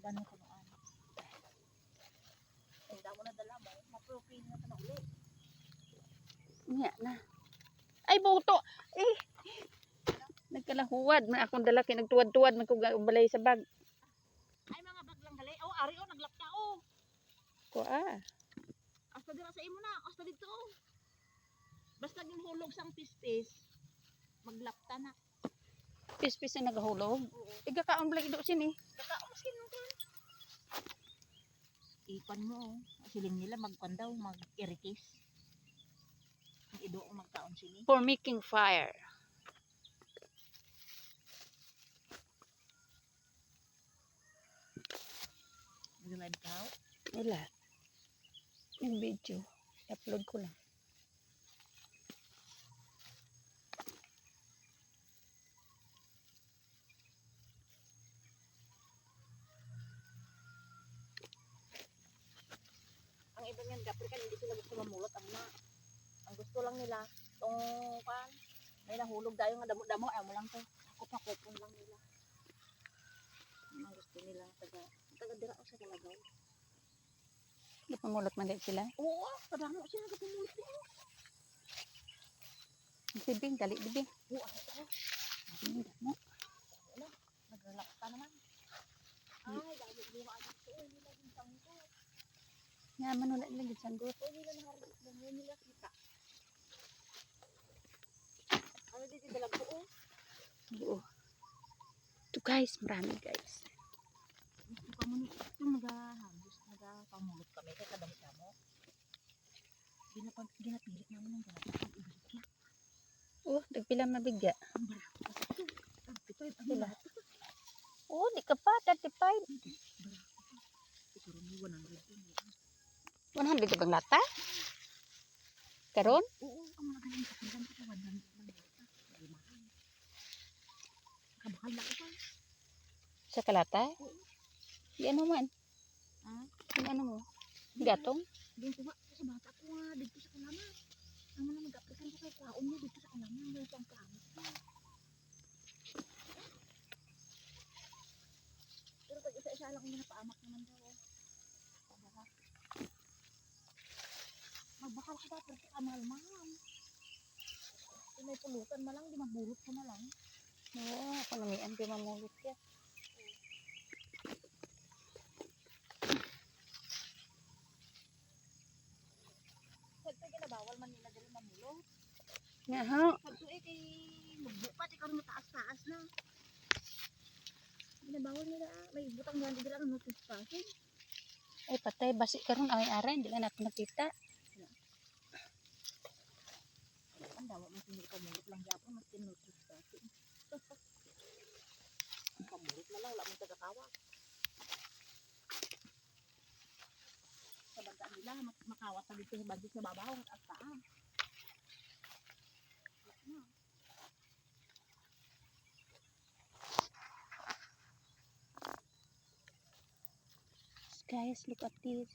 Gano'n ko noon. Eh, damo na dala mo. Ma-propane na ito na uli. Nga na. Ay, buto! Eh! Nagkalahuwad. Akong dala kay nagtuwad-tuwad. Magkubalay sa bag. Ay, mga bag lang gali. Oh, ari oh, naglapta oh. Kuha. Asta dira sa imo na. Asta dito oh. Basta ginhulog sang pispis. Maglapta na. Pis-pis na nagahulog. Oo. Iga kaon blang ido sin eh. Kakamaskin mo ka. Ipan mo oh. Siling nila magpan daw, mag-irikis. Ang ido oh, magkaon sini. For making fire. Nag-live ka oh. Wala. Yung video. I-upload ko lang. Ang iba niyan, African, hindi sila gusto mamulot ang na. Ang gusto lang nila, tong pan, may nahulog tayo nga damo-damo, ayaw mo lang to. Kupakupon lang nila. Ang gusto nila, taga-dira o sa Kalagaw. Napamulot man din sila. Oo, kadamo sila kapumulot eh. Sibing, dali bibing. Oo, ano Mo. naglalakta naman. Ay, dami bunga dito. Hindi na din sangko. Nga, manula lang din sanggot. Hindi na naharap lang nila kita. Ano dito dalag ko oh. Oo. Ito guys, marami guys. Gusto ka mo nito. Nagpamulot kami kay kadamo-damo. Ginapilit naman ng ganap. Ibalik na. Oh, nagpila mabigya. Ang barako kasi. Ang pitoy. Ang Pila? lahat. Oh, di ka pa, 35. Siguro may 100. 100 ka bang lata? Karon? Oo, ang mga galing sa pindan ko 100 lang lata. Very mahal. Kamahal na ito. Sa kalata? Oo. Di ano man? Ah? Yung ano mo? Gatong? Dito nga, sa bata ko nga, dito sa kalama. Ang mga mag-aplikan ko kay kwaon niya dito sa kalama. May isang promise na. Pero pag isa-isa lang kung napaamak naman daw. Pagbaha. Magbakal ka dapat sa kamal-mahal. Kung may pulutan malang, di mabulot ko malang. Oo, kalamian kayo mamulot ka. Pagka ginabawal man nila dali mamulot. Nga ha? Pagka kay magbukat, ikaw rin mataas-taas na. Ginabawal nila, may butang ganda dila ng notice passing. Ay patay, basi karon ay-aray, hindi lang natin nakita. Ang dawa mo sinili pamulot lang yapon, mas tinutis passing. Pamulot na lang, wala mong tagakawak. Sa bantaan nila, makawat na dito sa bandit sa babaw at taas. Guys, look at this.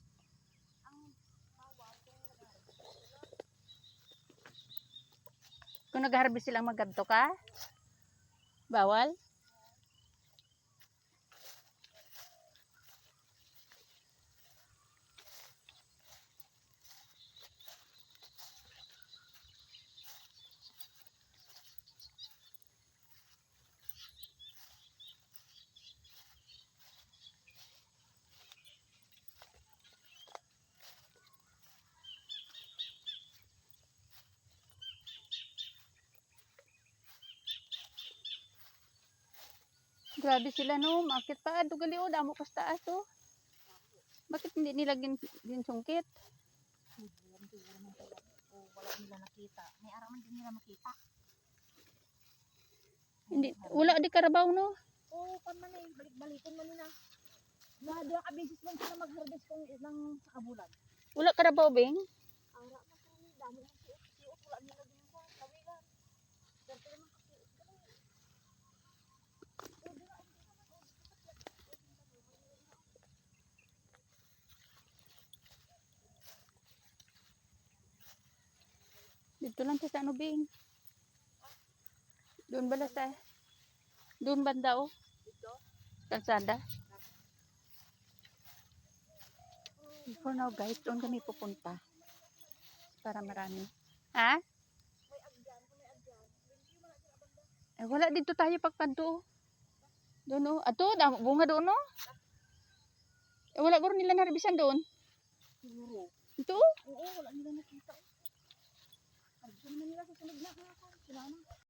Kung nag-harvest silang magganto ka? Bawal? Grabe sila no, makit pa dugali o damo pa sa taas oh. Bakit hindi nila ginsungkit? Wala nila nakita. May araw man din nila makita. Hindi, wala di karabaw no. Oo, man eh, balik-balikan man nila. Doon ka basis man sila mag-harvest kung ilang sa kabulan. Wala karabaw bing? Ara man kami, dami ng siot, wala nila din sa kawilan. Pero naman kasi, Dito lang sa ano bing? Doon bala sa doon banda oh. dito, Kalsada. For now guys, doon kami pupunta. Para marami. Ha? Eh, wala dito tayo pagkanto. Doon o. Ato, bunga doon o. Eh, wala guro nila narabisan doon. Siguro. Ito? Oo, wala nila nakita. Ay, gusto naman nila sa sunod na. Sila na.